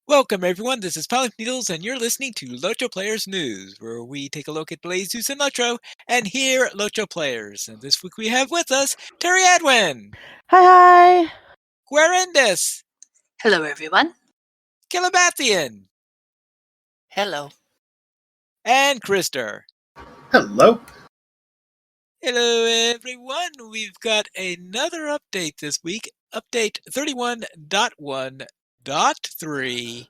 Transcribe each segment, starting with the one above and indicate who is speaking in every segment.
Speaker 1: Welcome, everyone. This is Pilot Needles, and you're listening to LOTRO Players News, where we take a look at Blaze Zeus and LOTRO, and here at LOTRO Players. And this week we have with us Terry Adwin,
Speaker 2: Hi.
Speaker 1: Guarendis,
Speaker 3: Hello, everyone.
Speaker 1: Kilabathian,
Speaker 3: Hello.
Speaker 1: and Krister.
Speaker 4: Hello.
Speaker 1: Hello, everyone. We've got another update this week. Update 31.1.3.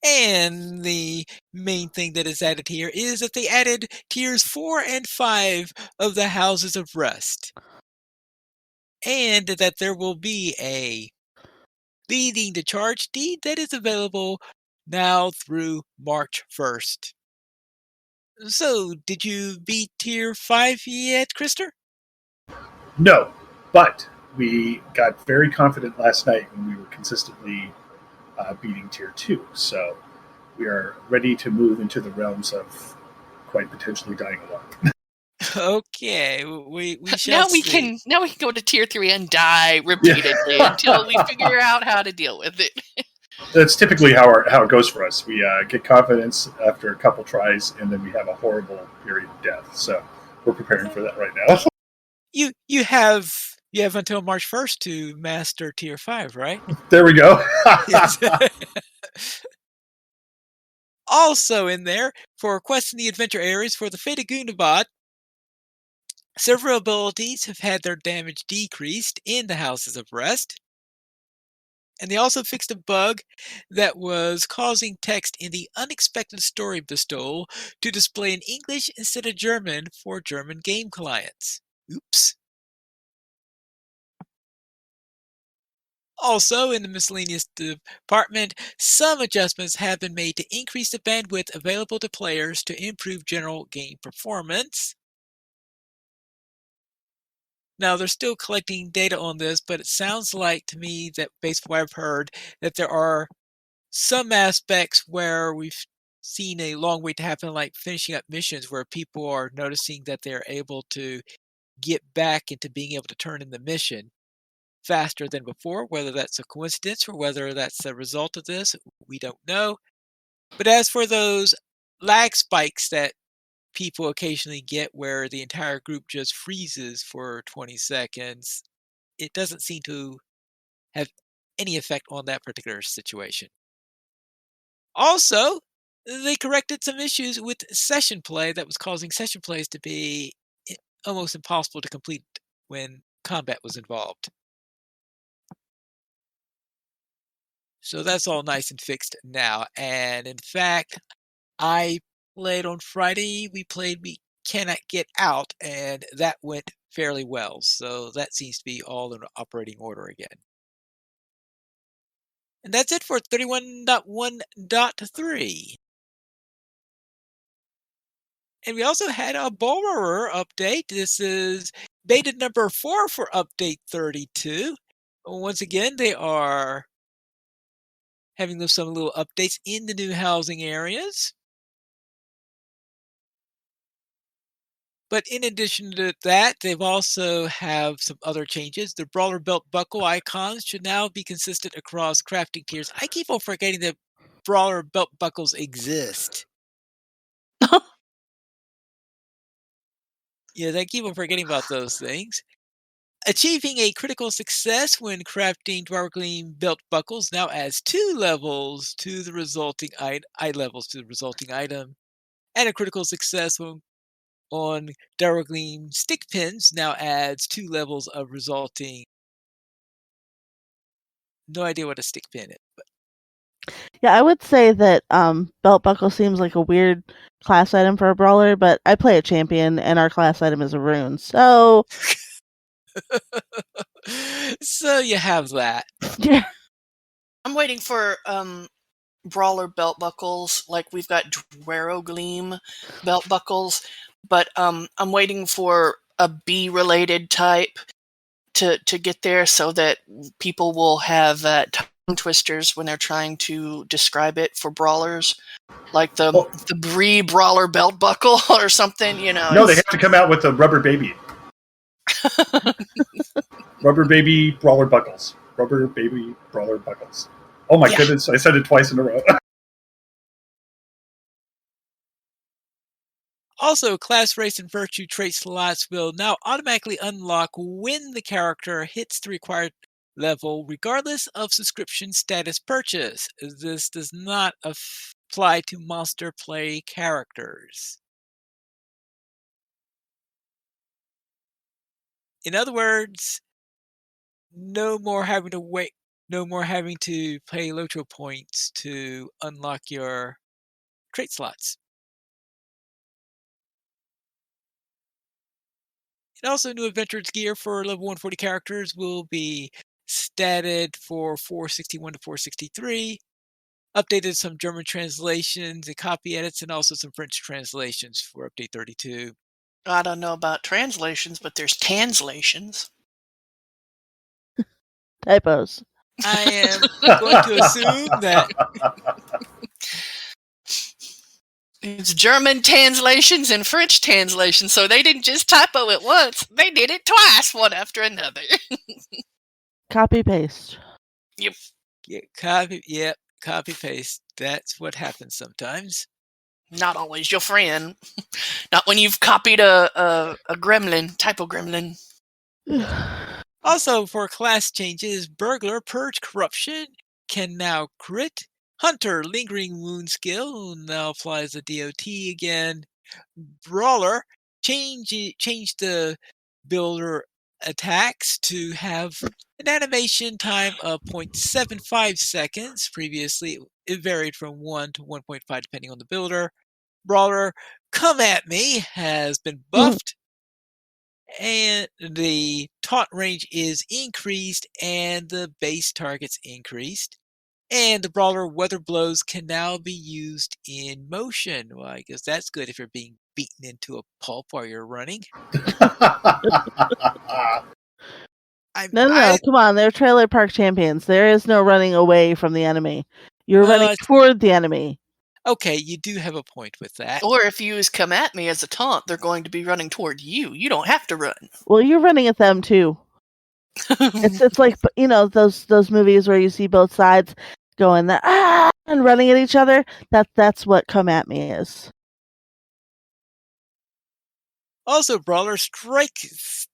Speaker 1: And the main thing that is added here is that they added tiers 4 and 5 of the Houses of Rest. And that there will be a leading the charge deed that is available now through March 1st. So, did you beat tier 5 yet, Krister?
Speaker 4: No, but we got very confident last night when we were consistently beating tier 2. So we are ready to move into the realms of quite potentially dying alone.
Speaker 1: Okay, we shall
Speaker 3: now we
Speaker 1: see.
Speaker 3: can go to tier 3 and die repeatedly until we figure out how to deal with it.
Speaker 4: That's typically how it goes for us. We get confidence after a couple tries, and then we have a horrible period of death. So we're preparing for that right now.
Speaker 1: You have until March 1st to master tier 5, right?
Speaker 4: There we go.
Speaker 1: Also in there, for quests in the adventure areas for the Fate of Gunabot, several abilities have had their damage decreased in the Houses of Rest. And they also fixed a bug that was causing text in the Unexpected Story bestowal to display in English instead of German for German game clients. Oops. Also, in the miscellaneous department, some adjustments have been made to increase the bandwidth available to players to improve general game performance. Now, they're still collecting data on this, but it sounds like to me that, based on what I've heard, that there are some aspects where we've seen a long wait to happen, like finishing up missions, where people are noticing that they're able to get back into being able to turn in the mission faster than before. Whether that's a coincidence or whether that's a result of this, we don't know. But as for those lag spikes that people occasionally get where the entire group just freezes for 20 seconds, it doesn't seem to have any effect on that particular situation. Also, they corrected some issues with session play that was causing session plays to be almost impossible to complete when combat was involved. So that's all nice and fixed now. And in fact, I played on Friday. We Cannot Get Out, and that went fairly well. So that seems to be all in operating order again. And that's it for 31.1.3. And we also had a borrower update. This is beta number 4 for update 32. Once again, they are having some little updates in the new housing areas. But in addition to that, they've also have some other changes. The Brawler Belt Buckle icons should now be consistent across crafting tiers. I keep on forgetting that Brawler Belt Buckles exist. Yes, I keep on forgetting about those things. Achieving a critical success when crafting Dwargleam Belt Buckles now adds 2 levels to the resulting item. And a critical success on Dwargleam Stick Pins now adds 2 levels of resulting. No idea what a stick pin is. But
Speaker 2: Yeah, I would say that belt buckle seems like a weird class item for a brawler, but I play a champion and our class item is a rune, so
Speaker 1: so you have that.
Speaker 2: yeah.
Speaker 3: I'm waiting for brawler belt buckles. Like we've got Dwargleam belt buckles, but I'm waiting for a B-related type to get there so that people will have tongue twisters when they're trying to describe it for brawlers, like the Bree brawler belt buckle or something.
Speaker 4: No, they have to come out with the rubber baby. Rubber baby brawler buckles. Rubber baby brawler buckles. Oh my
Speaker 3: Yeah.
Speaker 4: goodness, I said it twice in a row.
Speaker 1: Also, class, race, and virtue trait slots will now automatically unlock when the character hits the required level, regardless of subscription status purchase. This does not apply to Monster Play characters. In other words, no more having to wait, no more having to pay LOTRO points to unlock your trait slots. And also, new adventurers gear for level 140 characters will be statted for 461 to 463. Updated some German translations and copy edits, and also some French translations for update 32.
Speaker 3: I don't know about translations, but there's translations.
Speaker 2: Typos.
Speaker 1: I am going to assume that
Speaker 3: It's German translations and French translations, so they didn't just typo it once. They did it twice, one after another.
Speaker 2: Copy paste.
Speaker 1: copy paste. That's what happens sometimes.
Speaker 3: Not always your friend. Not when you've copied a gremlin, typo gremlin.
Speaker 1: Also, for class changes, Burglar Purge Corruption can now crit. Hunter Lingering Wound skill now applies the DOT again. Brawler change the builder attacks to have an animation time of 0.75 seconds. Previously, it varied from 1 to 1.5 depending on the builder. Brawler Come At Me has been buffed. And the taunt range is increased and the base targets increased. And the brawler Weather Blows can now be used in motion. Well, I guess that's good if you're being beaten into a pulp while you're running.
Speaker 2: No. Come on, they're trailer park champions. There is no running away from the enemy. You're running toward the enemy.
Speaker 1: Okay, you do have a point with that.
Speaker 3: Or if you use Come At Me as a taunt, they're going to be running toward you. You don't have to run.
Speaker 2: Well, you're running at them too. It's like, you know, those movies where you see both sides going and running at each other. That's what Come At Me is.
Speaker 1: Also, Brawler Strike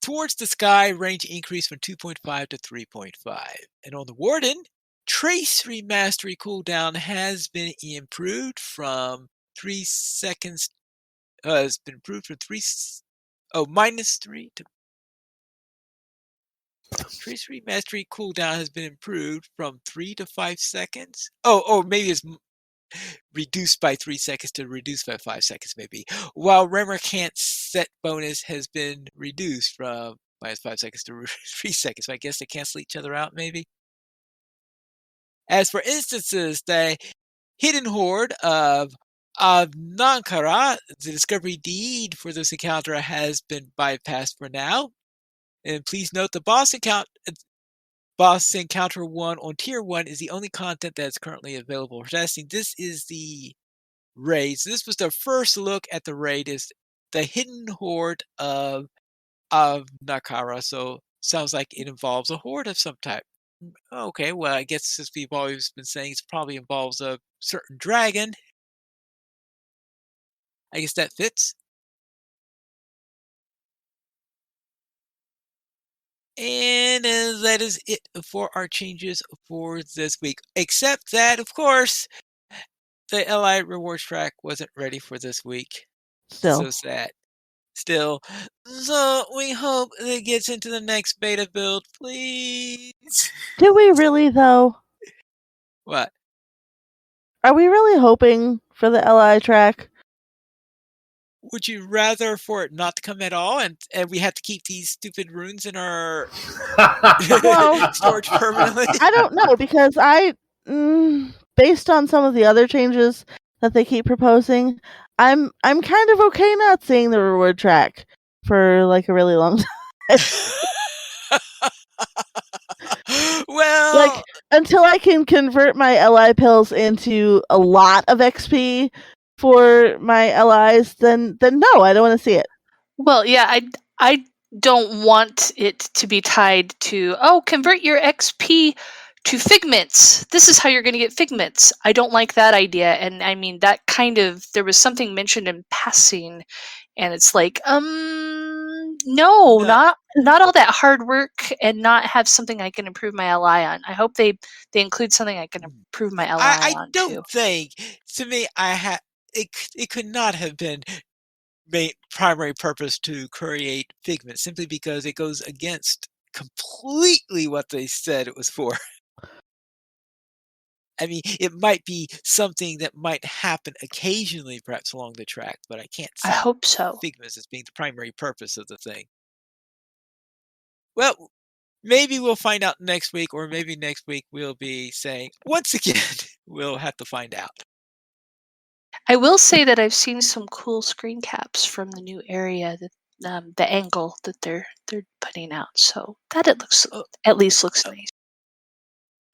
Speaker 1: Towards the Sky range increased from 2.5 to 3.5. And on the Warden, Trace Remastery cooldown has been improved from 3 seconds. Has been improved from -3 to. Trace Remastery cooldown has been improved from 3 to 5 seconds. Maybe it's reduced by 3 seconds to reduced by 5 seconds, maybe. While Remmer Can't Set bonus has been reduced from -5 seconds to 3 seconds. So I guess they cancel each other out, maybe. As for instances, the Hidden Horde of Nankara, the discovery deed for this encounter has been bypassed for now. And please note the boss encounter 1 on tier 1 is the only content that's currently available for testing. This is the raid. So this was the first look at the raid, is the Hidden Horde of Nakara. So sounds like it involves a horde of some type. Okay, well, I guess since we've always been saying it probably involves a certain dragon, I guess that fits. And that is it for our changes for this week. Except that, of course, the LI rewards track wasn't ready for this week.
Speaker 2: Still.
Speaker 1: So sad. Still. So we hope it gets into the next beta build, please.
Speaker 2: Do we really, though?
Speaker 1: What?
Speaker 2: Are we really hoping for the LI track?
Speaker 1: Would you rather for it not to come at all, and we have to keep these stupid runes in our storage permanently?
Speaker 2: I don't know, because based on some of the other changes that they keep proposing, I'm kind of okay not seeing the reward track for like a really long time.
Speaker 1: Well,
Speaker 2: like until I can convert my LI pills into a lot of XP for my LIs, then no, I don't want to see it.
Speaker 5: Well, yeah, I don't want it to be tied to convert your XP to figments. This is how you're going to get figments. I don't like that idea. And I mean, that kind of, there was something mentioned in passing, and it's like, no,
Speaker 1: No.
Speaker 5: not all that hard work, and not have something I can improve my LI on. I hope they include something I can improve my LI
Speaker 1: I
Speaker 5: on
Speaker 1: don't
Speaker 5: too.
Speaker 1: think. To me, it could not have been primary purpose to create figment simply because it goes against completely what they said it was for. I mean, it might be something that might happen occasionally, perhaps along the track, but I can't
Speaker 5: I
Speaker 1: see
Speaker 5: hope so.
Speaker 1: figments as being the primary purpose of the thing. Well, maybe we'll find out next week, or maybe next week we'll be saying, once again, we'll have to find out.
Speaker 5: I will say that I've seen some cool screen caps from the new area, that the angle that they're putting out. So that it looks,
Speaker 1: Oh,
Speaker 5: at least looks
Speaker 1: oh,
Speaker 5: nice.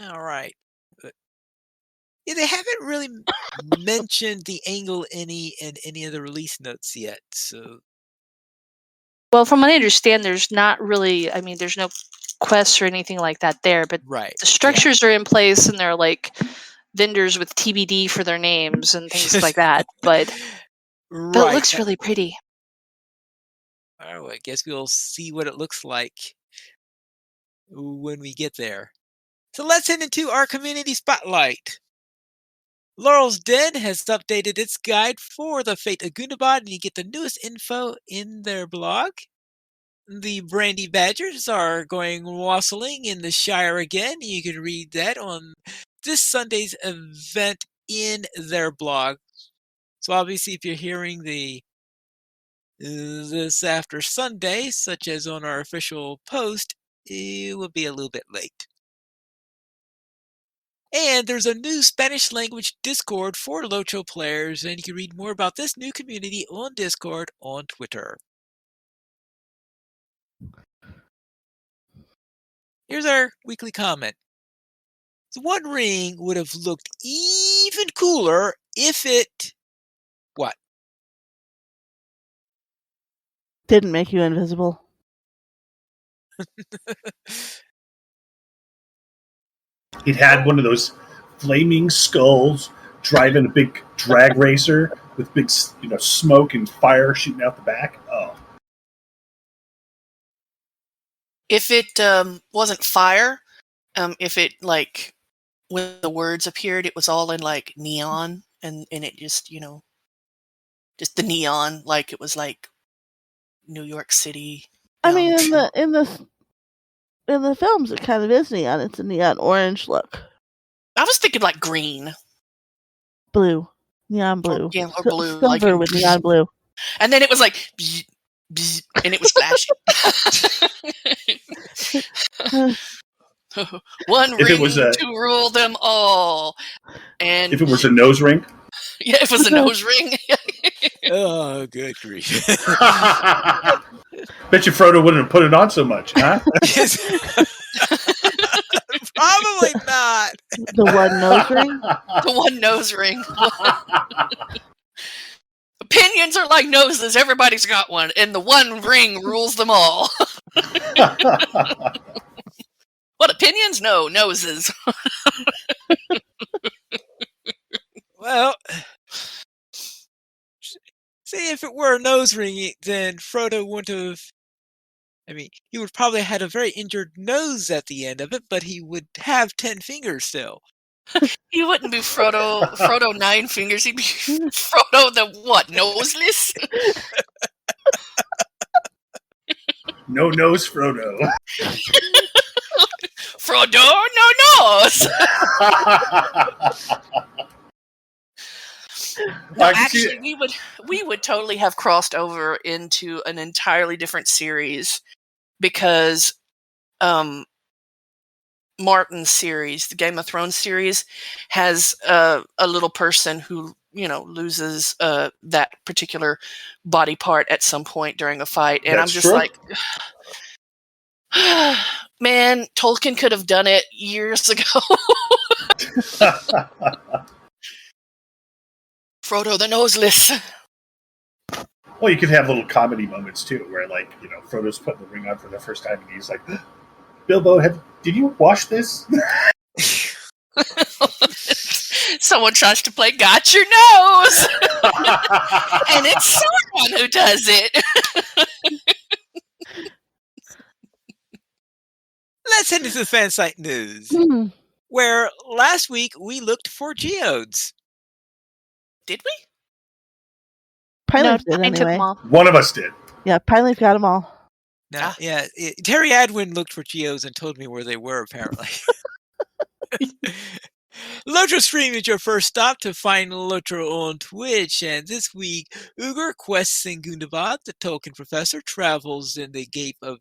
Speaker 1: all right. But, yeah, they haven't really mentioned the angle in any of the release notes yet. So
Speaker 5: Well, from what I understand, there's not really. I mean, there's no quests or anything like that there, but
Speaker 1: right,
Speaker 5: the
Speaker 1: yeah.
Speaker 5: structures are in place, and they're like vendors with TBD for their names and things like that. But it
Speaker 1: Right.
Speaker 5: looks really pretty.
Speaker 1: Oh, I guess we'll see what it looks like when we get there. So let's head into our community spotlight. Laurel's Den has updated its guide for the Fate of Gundabad, and you get the newest info in their blog. The Brandy Badgers are going wassailing in the Shire again. You can read that on this Sunday's event in their blog. So obviously, if you're hearing this after Sunday, such as on our official post, it will be a little bit late. And there's a new Spanish language Discord for LOTRO players, and you can read more about this new community on Discord on Twitter. Here's our weekly comment. The One Ring would have looked even cooler if it... What?
Speaker 2: Didn't make you invisible.
Speaker 4: It had one of those flaming skulls driving a big drag racer with big, smoke and fire shooting out the back. Oh,
Speaker 3: If it wasn't fire, if it like when the words appeared, it was all in like neon, and it just just the neon, like it was like New York City.
Speaker 2: I mean, in the films, it kind of is neon. It's a neon orange look,
Speaker 3: I was thinking like green,
Speaker 2: blue, neon blue,
Speaker 3: or blue, like
Speaker 2: silver with neon blue.
Speaker 3: and then it was like, bzz, bzz, and it was flashing. One
Speaker 4: If it
Speaker 3: ring
Speaker 4: was
Speaker 3: to rule them all. And
Speaker 4: if it was a nose ring.
Speaker 3: yeah, if it was a nose ring.
Speaker 1: Oh, good grief.
Speaker 4: Bet you Frodo wouldn't have put it on so much, huh?
Speaker 1: Probably not.
Speaker 2: The one nose ring?
Speaker 3: The one nose ring. Opinions are like noses. Everybody's got one. And the one ring rules them all. What, opinions? No, noses.
Speaker 1: Well, see, if it were a nose ring, then Frodo wouldn't have... I mean, he would probably have had a very injured nose at the end of it, but he would have 10 fingers still.
Speaker 3: He wouldn't be Frodo 9 fingers. He'd be Frodo the what? Noseless?
Speaker 4: No nose, Frodo.
Speaker 3: Frodo no nose. No, actually, we would totally have crossed over into an entirely different series because Martin's series, the Game of Thrones series, has a little person who loses that particular body part at some point during a fight, and
Speaker 4: That's
Speaker 3: I'm just
Speaker 4: true.
Speaker 3: like, man, Tolkien could have done it years ago. Frodo the Noseless.
Speaker 4: Well, you could have little comedy moments too, where Frodo's putting the ring on for the first time, and he's like, "Bilbo, did you wash this?"
Speaker 3: Someone tries to play got your nose, and it's someone who does it.
Speaker 1: Let's head into the fan site news,
Speaker 2: Hmm.
Speaker 1: where last week we looked for geodes.
Speaker 3: Did we?
Speaker 2: Pine
Speaker 5: No,
Speaker 2: Leaf did
Speaker 5: I took them
Speaker 2: anyway.
Speaker 5: all.
Speaker 4: One of us did.
Speaker 2: Yeah, Pine Leaf got them all.
Speaker 1: Now, Terry Adwin looked for geodes and told me where they were, apparently. LOTRO Stream is your first stop to find LOTRO on Twitch, and this week, Uger quests in Gundabad, the Tolkien professor, travels in the Cape of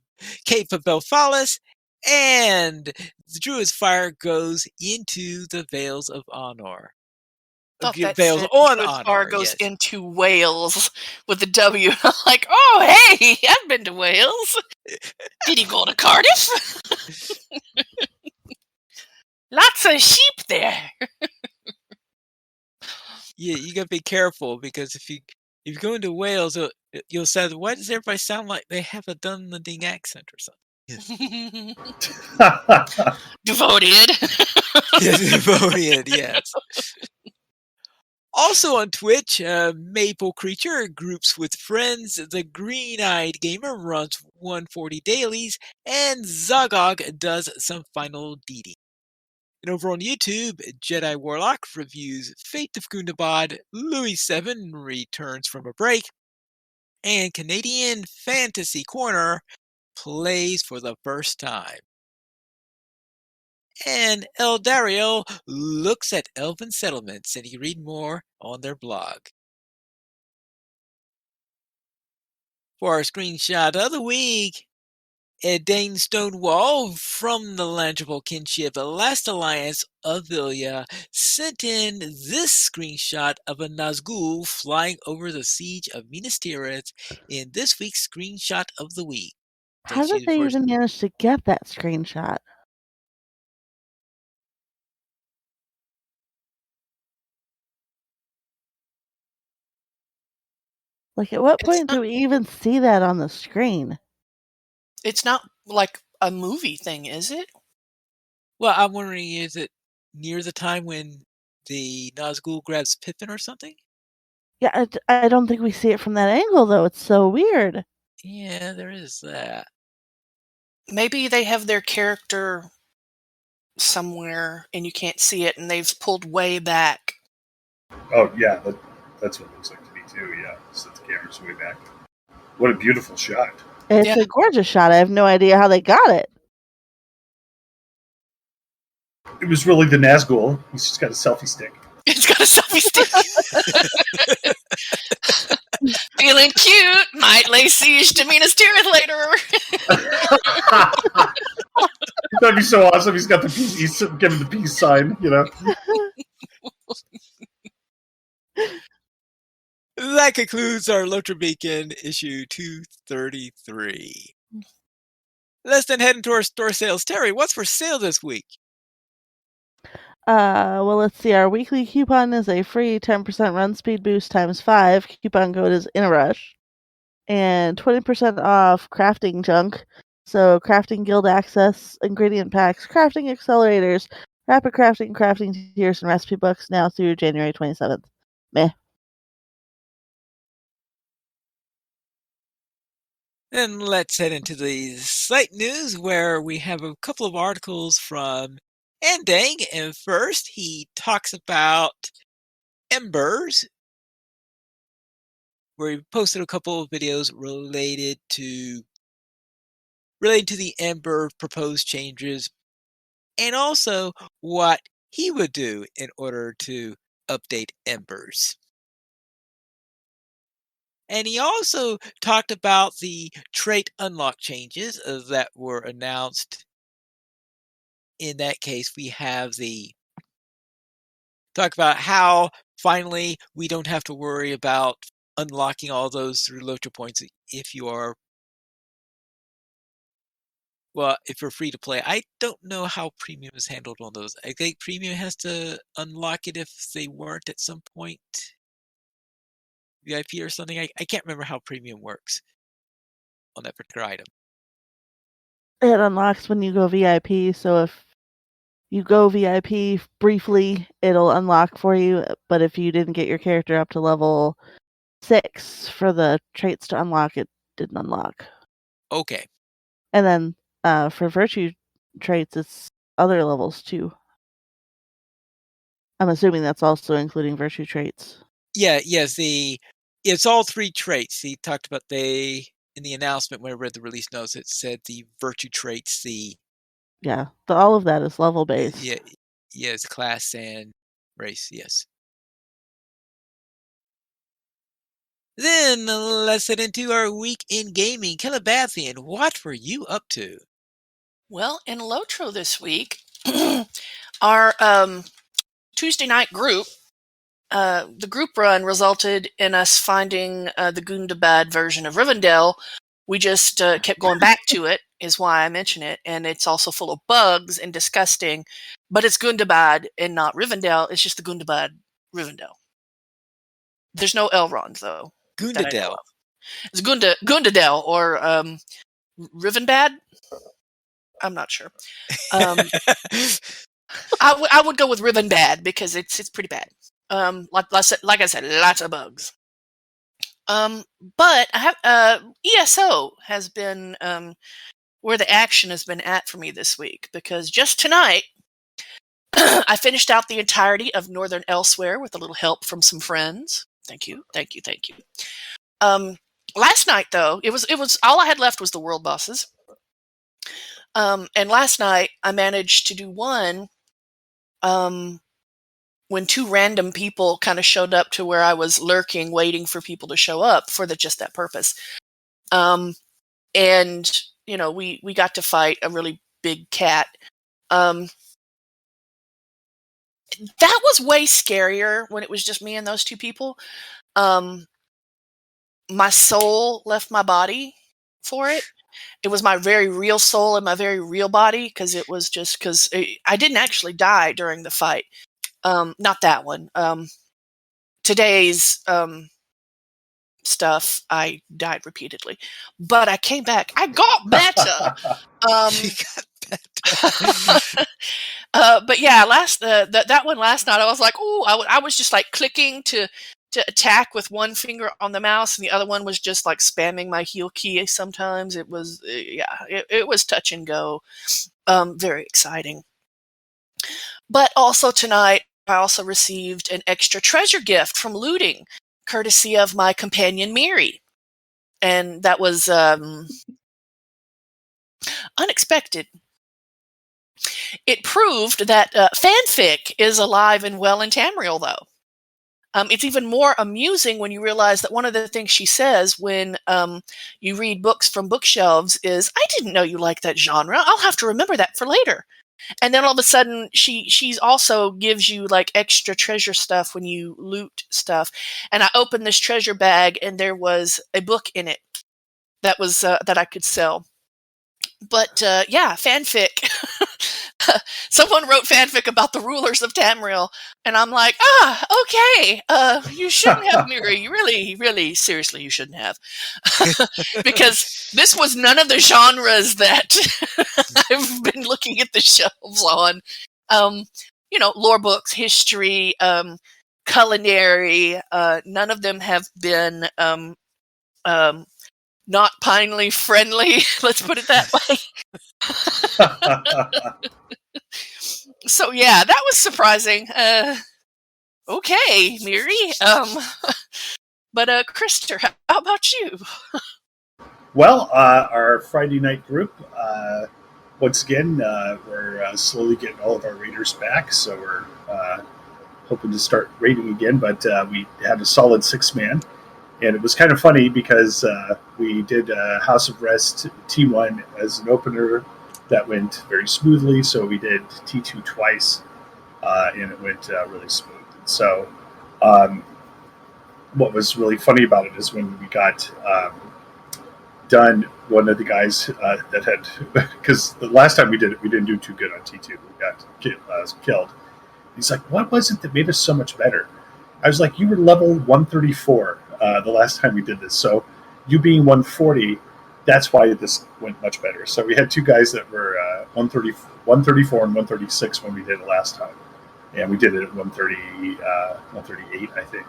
Speaker 1: Belfalis, and the Druid's fire goes into the Vales of Honor.
Speaker 3: Thought that
Speaker 1: Vales
Speaker 3: said
Speaker 1: on
Speaker 3: Druid's Bar
Speaker 1: Honor,
Speaker 3: goes
Speaker 1: yes.
Speaker 3: into Wales with a W. I'm like, oh, hey, I've been to Wales. Did he go to Cardiff? Lots of sheep there.
Speaker 1: Yeah, you gotta be careful, because if you go into Wales, you'll say, why does everybody sound like they have a Dunedin accent or something?
Speaker 3: Devoted.
Speaker 1: Devoted, yes. Also on Twitch, Maple Creature groups with friends, the Green-Eyed Gamer runs 140 dailies, and Zagog does some final DD. And over on YouTube, Jedi Warlock reviews Fate of Gundabad, Louis 7 returns from a break, and Canadian Fantasy Corner plays for the first time. And El Dario looks at elven settlements, and you can read more on their blog. For our screenshot of the week, Dane Stonewall from the Langeable Kinship Last Alliance of Villia sent in this screenshot of a Nazgul flying over the siege of Minas Tirith in this week's screenshot of the week.
Speaker 2: How did they even manage to get that screenshot? Like, at what point do we even see that on the screen?
Speaker 3: It's not like a movie thing, is it?
Speaker 1: Well, I'm wondering, is it near the time when the Nazgul grabs Pippin or something?
Speaker 2: Yeah, I don't think we see it from that angle, though. It's so weird.
Speaker 1: Yeah, there is that.
Speaker 3: Maybe they have their character somewhere and you can't see it, and they've pulled way back.
Speaker 4: Oh, yeah, that's what it looks like to me, too, yeah. Set the cameras way back. What a beautiful shot.
Speaker 2: It's a gorgeous shot. I have no idea how they got it.
Speaker 4: It was really the Nazgul. He's just got a selfie stick.
Speaker 3: It's got a selfie stick. Feeling cute. Might lay siege to Minas Tirith later.
Speaker 4: That'd be so awesome. He's got the peace. He's giving the peace sign, you know.
Speaker 1: That concludes our LOTRO Beacon issue 233. Let's then head into our store sales. Terry, what's for sale this week?
Speaker 2: Well, let's see. Our weekly coupon is a free 10% run speed boost times 5. Coupon code is in a rush. And 20% off crafting junk. So crafting guild access, ingredient packs, crafting accelerators, rapid crafting tiers, and recipe books now through January 27th. Meh.
Speaker 1: Then let's head into the site news, where we have a couple of articles from Andang. And first, he talks about Embers, where he posted a couple of videos related to the Ember proposed changes, and also what he would do in order to update Embers. And he also talked about the trait unlock changes that were announced. In that case, we have talk about how finally we don't have to worry about unlocking all those through LOTRO points if you're free to play. I don't know how premium is handled on those. I think premium has to unlock it if they weren't at some point VIP or something. I can't remember how premium works on that particular item.
Speaker 2: It unlocks when you go VIP, so if you go VIP briefly, it'll unlock for you. But if you didn't get your character up to level 6 for the traits to unlock, it didn't unlock.
Speaker 1: Okay.
Speaker 2: And then for virtue traits, it's other levels too. I'm assuming that's also including virtue traits.
Speaker 1: Yeah, yes, it's all 3 traits. He talked about in the announcement when I read the release notes, it said the virtue traits,
Speaker 2: Yeah, all of that is level based.
Speaker 1: yeah, it's class and race, yes. Then let's head into our week in gaming. Calabathian, what were you up to?
Speaker 3: Well, in LOTRO this week, our Tuesday night group, the group run resulted in us finding the Gundabad version of Rivendell. We just kept going back to it, is why I mention it, and it's also full of bugs and disgusting, but it's Gundabad and not Rivendell. It's just the Gundabad Rivendell. There's no Elrond, though, that I know
Speaker 1: Gundadel.
Speaker 3: of. It's Gundadel or Rivendell. I'm not sure. I would go with Rivendell because it's pretty bad. Like I said, lots of bugs. But I have ESO has been where the action has been at for me this week, because just tonight I finished out the entirety of Northern Elsewhere with a little help from some friends. Thank you. Last night though, it was all I had left was the world bosses. And last night I managed to do one when 2 random people kind of showed up to where I was lurking, waiting for people to show up for just that purpose. And we got to fight a really big cat. That was way scarier when it was just me and those 2 people. My soul left my body for it. It was my very real soul and my very real body, because it was just because I didn't actually die during the fight. Not that one. Today's stuff, I died repeatedly, but I came back. I got better.
Speaker 1: You got better.
Speaker 3: But yeah, that one last night, I was like, oh, I was just like clicking to attack with one finger on the mouse, and the other one was just like spamming my heal key. Sometimes it was, it was touch and go. Very exciting. But also tonight, I also received an extra treasure gift from looting, courtesy of my companion Miri. And that was unexpected. It proved that fanfic is alive and well in Tamriel, though. It's even more amusing when you realize that one of the things she says when you read books from bookshelves is, I didn't know you liked that genre. I'll have to remember that for later. And then all of a sudden, she's also gives you like extra treasure stuff when you loot stuff. And I opened this treasure bag, and there was a book in it that was that I could sell. But yeah, fanfic. Someone wrote fanfic about the rulers of Tamriel, and I'm like, okay. You shouldn't have, Miri. You really, seriously, you shouldn't have, because this was none of the genres that I've been looking at the shelves on. Lore books, history, culinary. None of them have been not pinely friendly. Let's put it that way. So yeah, that was surprising. Okay, Miri. But Krister, how about you?
Speaker 4: Well, our Friday night group, once again, we're slowly getting all of our raiders back, so we're hoping to start raiding again, but we had a solid 6-man, and it was kind of funny because we did House of Rest T1 as an opener. That went very smoothly, so we did T2 twice, and it went really smooth. So what was really funny about it is when we got done, one of the guys that had, because the last time we did it, we didn't do too good on T2. We got killed. He's like, what was it that made us so much better? I was like, you were level 134 the last time we did this, so you being 140, that's why this went much better. So we had 2 guys that were 134 and 136 when we did it last time, and we did it at 138, I think.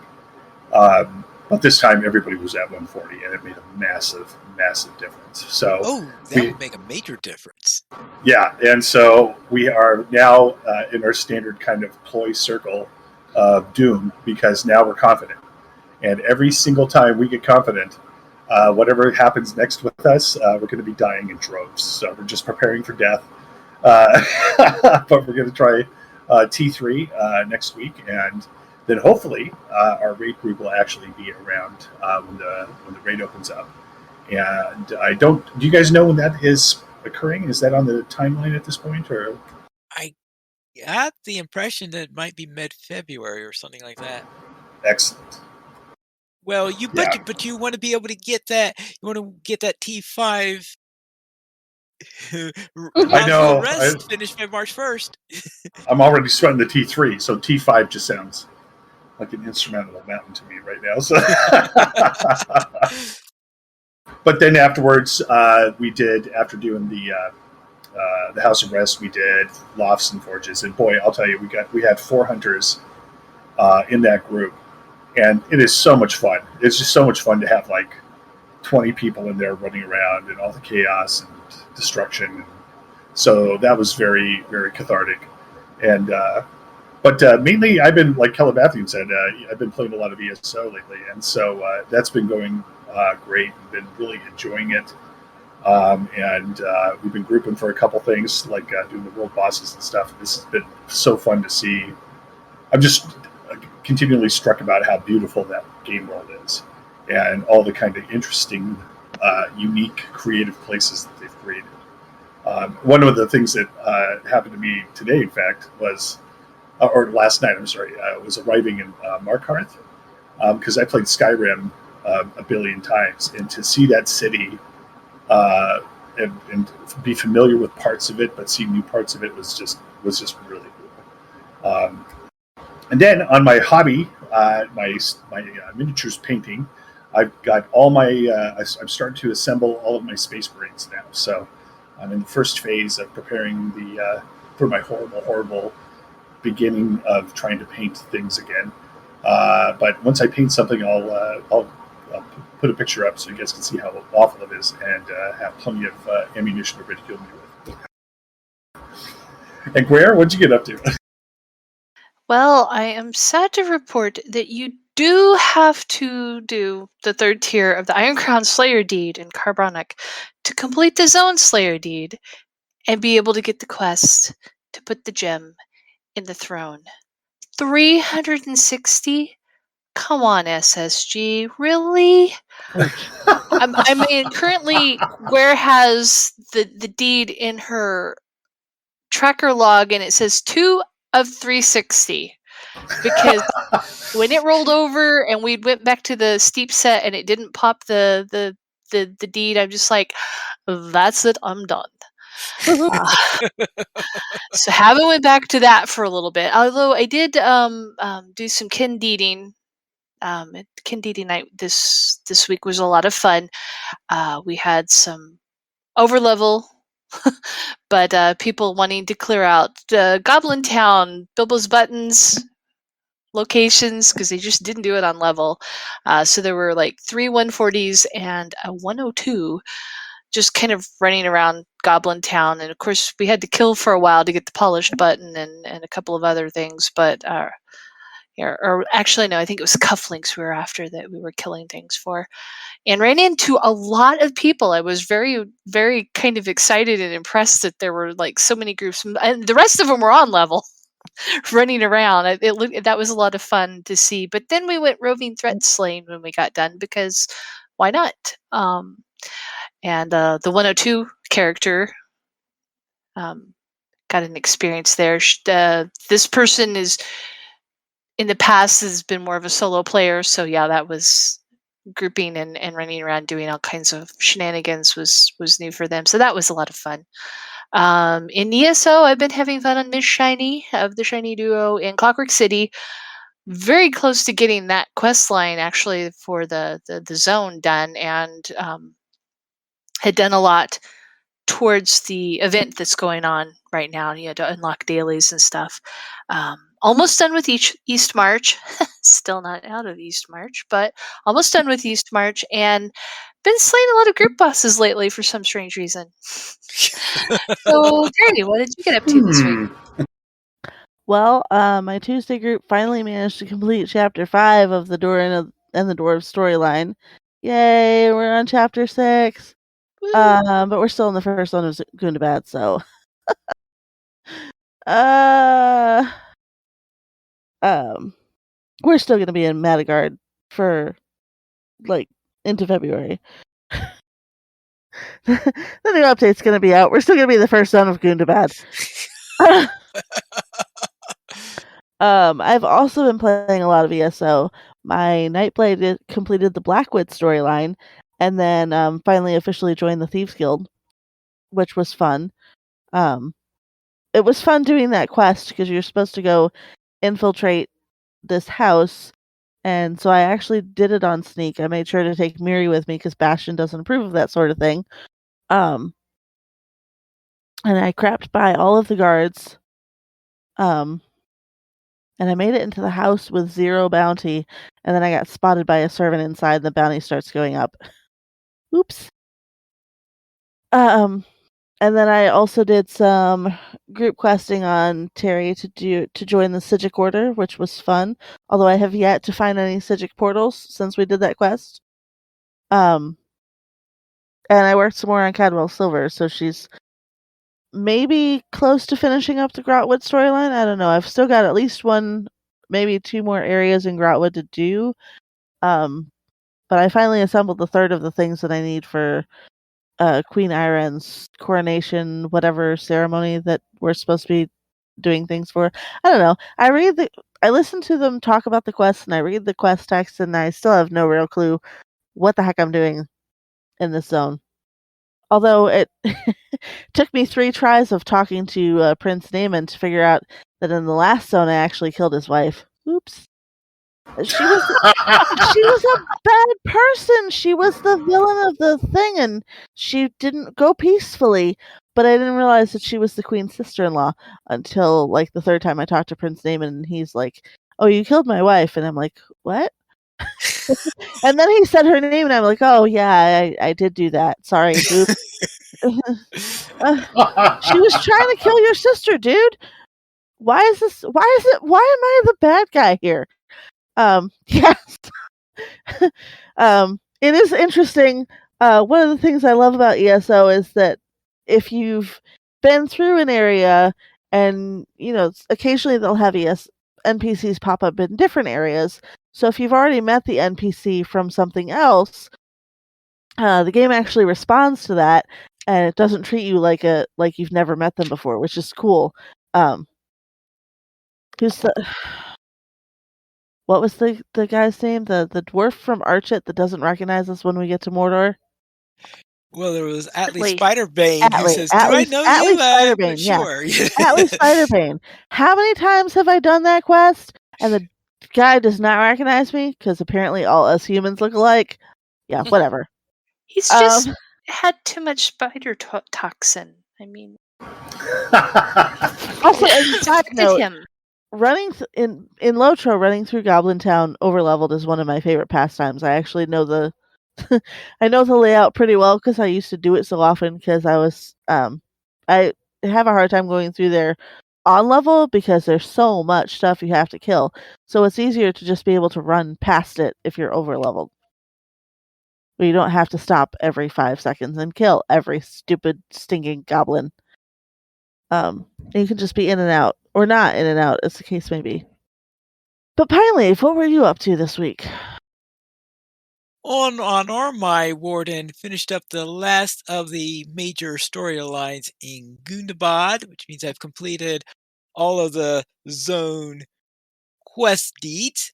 Speaker 4: But this time everybody was at 140, and it made a massive, massive difference. So
Speaker 1: that would make a major difference.
Speaker 4: Yeah, and so we are now in our standard kind of ploy circle of doom, because now we're confident. And every single time we get confident, whatever happens next with us, we're going to be dying in droves. So we're just preparing for death. But we're going to try T3 next week, and then hopefully our raid group will actually be around when the raid opens up. And do you guys know when that is occurring? Is that on the timeline at this point, or?
Speaker 1: I got the impression that it might be mid-February or something like that.
Speaker 4: Excellent.
Speaker 1: Well, but you want to be able to get that. You want to get that T5.
Speaker 4: I know.
Speaker 1: Finished by March 1st.
Speaker 4: I'm already sweating the T3, so T5 just sounds like an instrumental mountain to me right now. So. But then afterwards, we did, after doing the House of Rest, we did Lofts and Forges, and boy, I'll tell you, we had 4 hunters in that group, and it is so much fun. It's just so much fun to have like 20 people in there running around and all the chaos and destruction. So that was very, very cathartic. And but mainly, I've been, like Calabathian said, I've been playing a lot of ESO lately, and so that's been going great. I've been really enjoying it. And we've been grouping for a couple things, like doing the world bosses and stuff. This has been so fun to see. I'm just continually struck about how beautiful that game world is, and all the kind of interesting, unique, creative places that they've created. One of the things that happened to me today, in fact, was, or last night, I'm sorry, was arriving in Markarth, because I played Skyrim a billion times, and to see that city and be familiar with parts of it, but see new parts of it was just really cool. And then on my hobby, my miniatures painting, I've got all my. I'm starting to assemble all of my Space Marines now. So I'm in the first phase of preparing for my horrible beginning of trying to paint things again. But once I paint something, I'll put a picture up so you guys can see how awful it is, and have plenty of ammunition to ridicule me with. And Guare, what'd you get up to?
Speaker 5: Well, I am sad to report that you do have to do the 3rd tier of the Iron Crown Slayer deed in Carbonic to complete the Zone Slayer deed and be able to get the quest to put the gem in the throne. 360? Come on, SSG. Really? I mean, currently, Guare has the deed in her tracker log, and it says 2 of 360. Because when it rolled over and we went back to the steep set and it didn't pop the deed, I'm just like, that's it, I'm done. So haven't went back to that for a little bit. Although I did do some kin deeding. Kin deeding night this week was a lot of fun. We had some overlevel, but people wanting to clear out Goblin Town, Bilbo's Buttons locations, because they just didn't do it on level. So there were like 3 140s and a 102 just kind of running around Goblin Town. And of course, we had to kill for a while to get the polished button and a couple of other things. But, or actually, no, I think it was cufflinks we were after that we were killing things for. And ran into a lot of people. I was very, very kind of excited and impressed that there were like so many groups. And the rest of them were on level. Running around. That was a lot of fun to see. But then we went roving threat slaying when we got done, because why not? And the 102 character got an experience there. This person is in the past has been more of a solo player, so yeah, that was grouping and running around doing all kinds of shenanigans was new for them. So that was a lot of fun. In ESO, I've been having fun on Miss Shiny of the Shiny Duo in Clockwork City. Very close to getting that quest line actually for the zone done, and had done a lot towards the event that's going on right now. You had to unlock dailies and stuff. Almost done with East March. Still not out of East March, but almost done with East March, and been slaying a lot of group bosses lately for some strange reason. So, Terry, what did you get up to this week?
Speaker 2: Well, my Tuesday group finally managed to complete Chapter 5 of the Doran and the Dwarves storyline. Yay, we're on Chapter 6.
Speaker 5: Woo.
Speaker 2: But we're still in the first one of Gundabad, so. We're still going to be in Madagard for, like, into February. The new update's going to be out. We're still going to be the first son of Gundabad. I've also been playing a lot of ESO. My Nightblade completed the Blackwood storyline, and then finally officially joined the Thieves Guild, which was fun. It was fun doing that quest because you're supposed to go infiltrate this house, and so I actually did it on sneak. I made sure to take Miri with me because Bastion doesn't approve of that sort of thing. And I crapped by all of the guards. And I made it into the house with 0 bounty, and then I got spotted by a servant inside, and the bounty starts going up. Oops. And then I also did some group questing on Terry to join the Sijic Order, which was fun. Although I have yet to find any Sijic portals since we did that quest. And I worked some more on Cadwell Silver, so she's maybe close to finishing up the Grotwood storyline. I don't know. I've still got at least 1, maybe 2 more areas in Grotwood to do. But I finally assembled the third of the things that I need for Queen Iren's coronation, whatever ceremony that we're supposed to be doing things for. I don't know. I listen to them talk about the quest, and I read the quest text, and I still have no real clue what the heck I'm doing in this zone. Although it took me 3 tries of talking to Prince Naaman to figure out that in the last zone I actually killed his wife. Oops. She was a bad person. She was the villain of the thing, and she didn't go peacefully. But I didn't realize that she was the queen's sister-in-law until, like, the 3rd time I talked to Prince Naaman, and he's like, "Oh, you killed my wife," and I'm like, "What?" And then he said her name, and I'm like, "Oh yeah, I did do that. Sorry, oops." She was trying to kill your sister, dude. Why am I the bad guy here? Yeah. It is interesting. One of the things I love about ESO is that if you've been through an area, and occasionally they'll have NPCs pop up in different areas. So if you've already met the NPC from something else, the game actually responds to that, and it doesn't treat you like you've never met them before, which is cool. Who's the What was the guy's name? The dwarf from Archit that doesn't recognize us when we get to Mordor?
Speaker 1: Well, there was Atlee
Speaker 5: Atlee.
Speaker 1: Spiderbane who says, "Do I know
Speaker 2: Atlee
Speaker 1: you?"
Speaker 2: Spiderbane, yeah.
Speaker 1: Sure.
Speaker 2: Atlee Spiderbane. How many times have I done that quest? And the guy does not recognize me because apparently all us humans look alike. Yeah, whatever.
Speaker 5: He's just had too much spider toxin. I mean,
Speaker 2: Also, as a side note,
Speaker 5: him.
Speaker 2: running in LOTRO, running through Goblin Town overleveled is one of my favorite pastimes. I actually know the I know the layout pretty well because I used to do it so often. Because I have a hard time going through there on level because there's so much stuff you have to kill. So it's easier to just be able to run past it if you're overleveled. Where you don't have to stop every 5 seconds and kill every stupid stinking goblin. You can just be in and out, or not in and out, as the case may be. But Pine Leaf, what were you up to this week?
Speaker 1: On my Warden finished up the last of the major storylines in Gundabad, which means I've completed all of the zone quest deeds.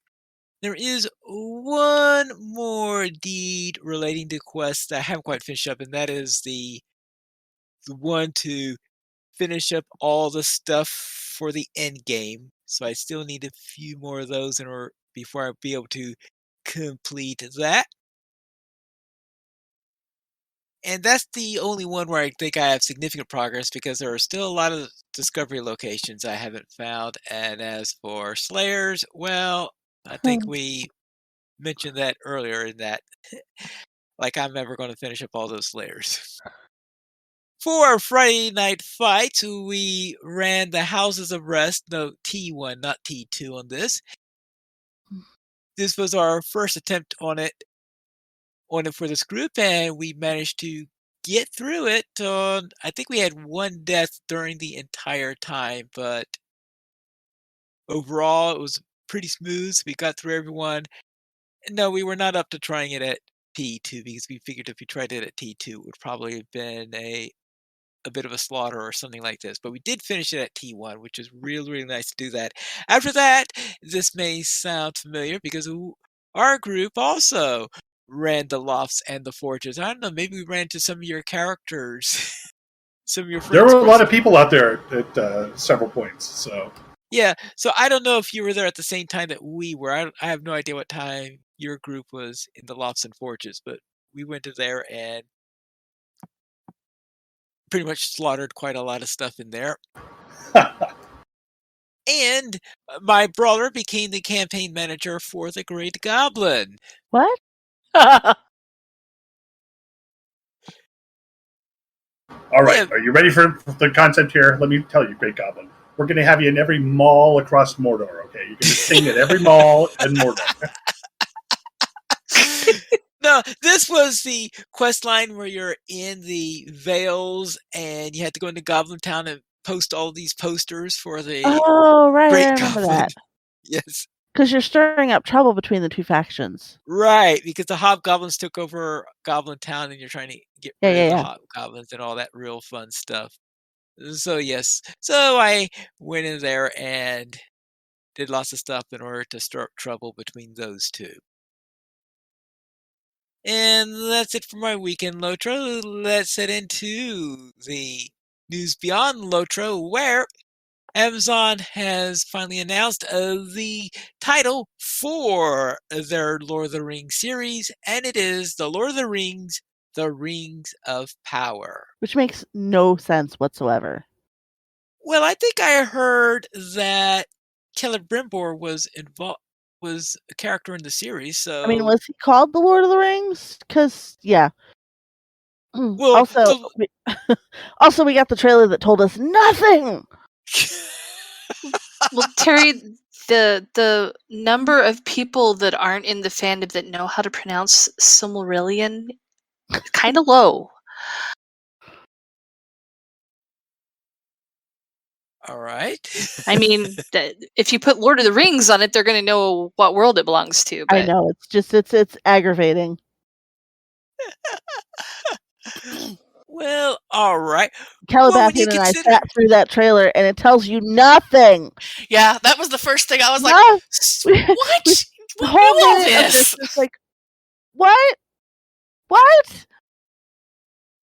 Speaker 1: There is one more deed relating to quests that I haven't quite finished up, and that is the one to finish up all the stuff for the end game. So I still need a few more of those before I'll be able to complete that. And that's the only one where I think I have significant progress because there are still a lot of discovery locations I haven't found. And as for Slayers, well, I think we mentioned that earlier in that, like, I'm never going to finish up all those Slayers. For our Friday night fights, we ran the Houses of Rest, no T1, not T2 on this. This was our first attempt on it for this group, and we managed to get through it. I think we had one death during the entire time, but overall it was pretty smooth. We got through everyone. No, we were not up to trying it at T2 because we figured if we tried it at T2, it would probably have been a bit of a slaughter or something like this. But we did finish it at T1, which is really, really nice to do that. After that, this may sound familiar because our group also ran the lofts and the forges. I don't know, maybe we ran into some of your characters, some of your friends.
Speaker 4: There were a lot of people out there at several points, so.
Speaker 1: Yeah, so I don't know if you were there at the same time that we were. I have no idea what time your group was in the lofts and forges, but we went to there and pretty much slaughtered quite a lot of stuff in there. And my brother became the campaign manager for the Great Goblin.
Speaker 2: What?
Speaker 4: All right,
Speaker 1: Yeah.
Speaker 4: Are you ready for the concept here? Let me tell you, Great Goblin. We're going to have you in every mall across Mordor, okay? You're going to sing at every mall in Mordor.
Speaker 1: No, this was the quest line where you're in the Vales and you had to go into Goblin Town and post all these posters for the
Speaker 2: Oh, right,
Speaker 1: Great
Speaker 2: I remember
Speaker 1: Goblin.
Speaker 2: that.
Speaker 1: Yes.
Speaker 2: Because you're stirring up trouble between the two factions.
Speaker 1: Right, because the Hobgoblins took over Goblin Town and you're trying to get rid of the Hobgoblins and all that real fun stuff. So, yes. So I went in there and did lots of stuff in order to stir up trouble between those two. And that's it for my weekend, LOTRO. Let's head into the news beyond LOTRO, where Amazon has finally announced the title for their Lord of the Rings series, and it is The Lord of the Rings, The Rings of Power.
Speaker 2: Which makes no sense whatsoever.
Speaker 1: Well, I think I heard that Caleb Brimbor was a character in the series, so...
Speaker 2: I mean, was he called the Lord of the Rings? Because, yeah.
Speaker 1: Well,
Speaker 2: also, we got the trailer that told us nothing!
Speaker 5: Well, Terry, the number of people that aren't in the fandom that know how to pronounce Silmarillion is kind of low.
Speaker 1: All right.
Speaker 5: I mean, if you put Lord of the Rings on it, they're going to know what world it belongs to. But...
Speaker 2: I know, it's aggravating.
Speaker 1: Well, all right.
Speaker 2: Calibathian and I sat through that trailer, and it tells you nothing.
Speaker 3: Yeah, that was the first thing I was like,
Speaker 2: No.
Speaker 3: what?
Speaker 2: The whole minute of this is like, what? What?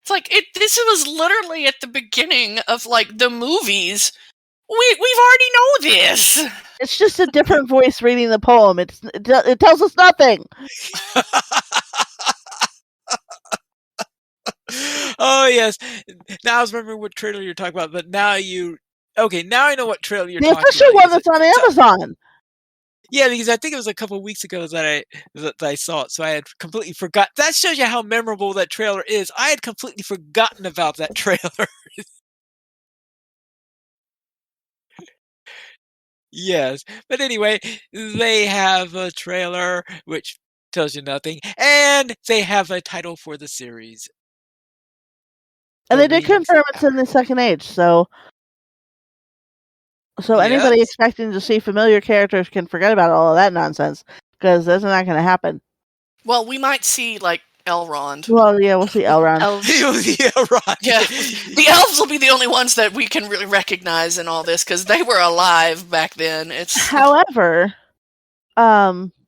Speaker 3: It's like this was literally at the beginning of like the movies. We've already know this.
Speaker 2: It's just a different voice reading the poem. It tells us nothing.
Speaker 1: Oh yes. Now I was remembering what trailer you're talking about, but now I know what trailer you're talking about. The
Speaker 2: official one that's on Amazon.
Speaker 1: Yeah, because I think it was a couple of weeks ago that I saw it, so I had completely forgot. That shows you how memorable that trailer is. I had completely forgotten about that trailer. Yes, but anyway, they have a trailer which tells you nothing, and they have a title for the series.
Speaker 2: And they did confirm it's in the Second Age, so anybody expecting to see familiar characters can forget about all of that nonsense, because that's not going to happen.
Speaker 3: Well, we might see, like, Elrond.
Speaker 2: Well, yeah, we'll see Elrond.
Speaker 1: Elrond.
Speaker 3: Yeah, the elves will be the only ones that we can really recognize in all this, because they were alive back then.
Speaker 2: However,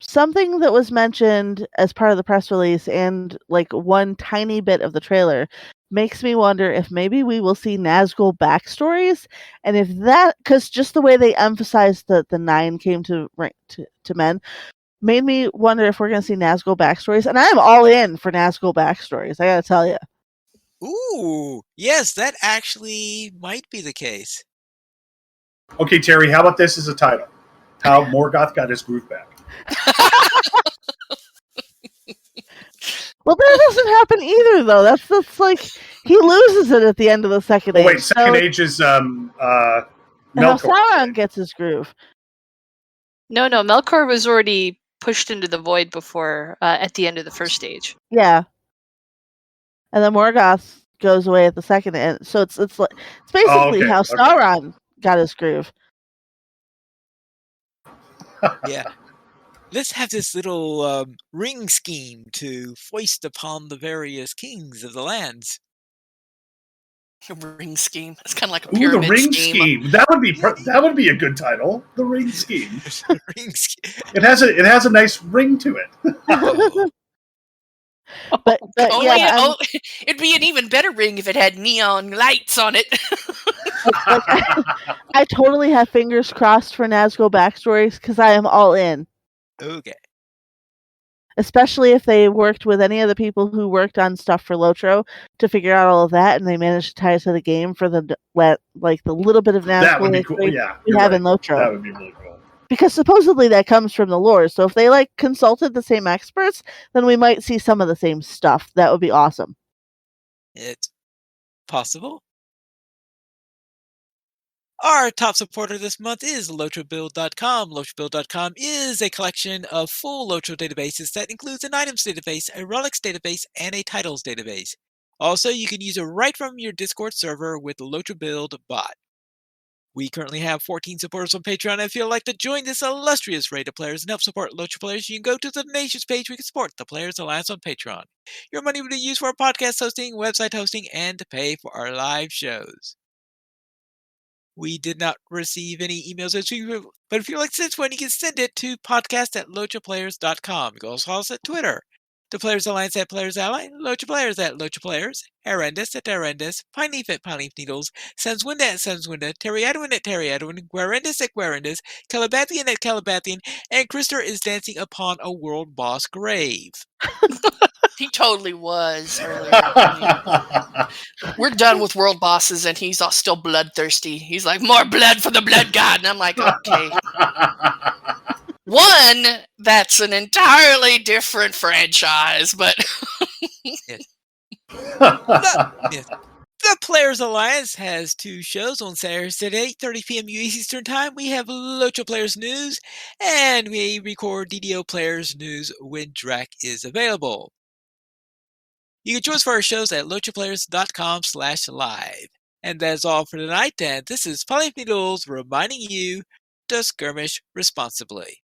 Speaker 2: something that was mentioned as part of the press release and, like, one tiny bit of the trailer makes me wonder if maybe we will see Nazgul backstories, and if that, because just the way they emphasized that the 9 came to men, made me wonder if we're going to see Nazgul backstories, and I'm all in for Nazgul backstories, I gotta tell you.
Speaker 1: Ooh, yes, that actually might be the case.
Speaker 4: Okay, Terry, how about this as a title? How Morgoth got his groove back.
Speaker 2: Well, that doesn't happen either, though. That's like he loses it at the end of the second
Speaker 4: Oh
Speaker 2: age.
Speaker 4: wait, second
Speaker 2: So
Speaker 4: age is
Speaker 2: how
Speaker 4: Melkor.
Speaker 2: Sauron gets his groove.
Speaker 5: No, Melkor was already pushed into the void before at the end of the first stage.
Speaker 2: Yeah. And then Morgoth goes away at the second end. So it's basically
Speaker 4: okay,
Speaker 2: how
Speaker 4: okay.
Speaker 2: Sauron got his groove.
Speaker 1: Yeah. Let's have this little ring scheme to foist upon the various kings of the lands.
Speaker 3: Ring scheme. It's kind of like a
Speaker 4: Ooh, the
Speaker 3: pyramid
Speaker 4: ring
Speaker 3: scheme.
Speaker 4: scheme. That would be a good title. The ring scheme.
Speaker 1: Ring scheme.
Speaker 4: It has a nice ring to it.
Speaker 1: Oh,
Speaker 2: But
Speaker 3: Only
Speaker 2: yeah,
Speaker 3: it'd be an even better ring if it had neon lights on it.
Speaker 2: like, I totally have fingers crossed for Nazgul Backstories because I am all in.
Speaker 1: okay.
Speaker 2: Especially if they worked with any of the people who worked on stuff for LOTRO to figure out all of that, and they managed to tie it to the game for the little bit of
Speaker 4: That would
Speaker 2: Nazgul
Speaker 4: be cool.
Speaker 2: history
Speaker 4: Yeah,
Speaker 2: we
Speaker 4: you're
Speaker 2: have
Speaker 4: right.
Speaker 2: in LOTRO.
Speaker 4: That would be really cool.
Speaker 2: Because supposedly that comes from the lore. So if they consulted the same experts, then we might see some of the same stuff. That would be awesome.
Speaker 1: It's possible. Our top supporter this month is LOTRObuild.com. LOTRObuild.com is a collection of full LOTRO databases that includes an items database, a relics database, and a titles database. Also, you can use it right from your Discord server with the LOTRObuild bot. We currently have 14 supporters on Patreon. If you'd like to join this illustrious rate of players and help support LOTRO players, you can go to the donations page. We can support the Players Alliance on Patreon. Your money will be used for our podcast hosting, website hosting, and to pay for our live shows. We did not receive any emails this week, but if you'd like to send one, you can send it to podcast@lotroplayers.com. You can also follow us at Twitter. The Players Alliance at Players Ally, Lotra Players at Lotra Players, Arendis at Arendis, Pineleaf at Pineleaf Needles, Sanswinda at Sanswinda, Terryadwin at Terryadwin, Guarendis at Guarendis, Calabathian at Calabathian, and Krister is dancing upon a world boss grave.
Speaker 3: He totally was earlier. I mean, we're done with world bosses, and he's still bloodthirsty. He's like, more blood for the blood god. And I'm like, okay. One, that's an entirely different franchise, but
Speaker 1: The Players Alliance has two shows on Saturdays at 8:30 p.m. US Eastern Time. We have LOTRO Players News, and we record DDO Players News when Drac is available. You can join us for our shows at lotroplayers.com/live. And that's all for tonight, and this is Pineleaf Needles reminding you to skirmish responsibly.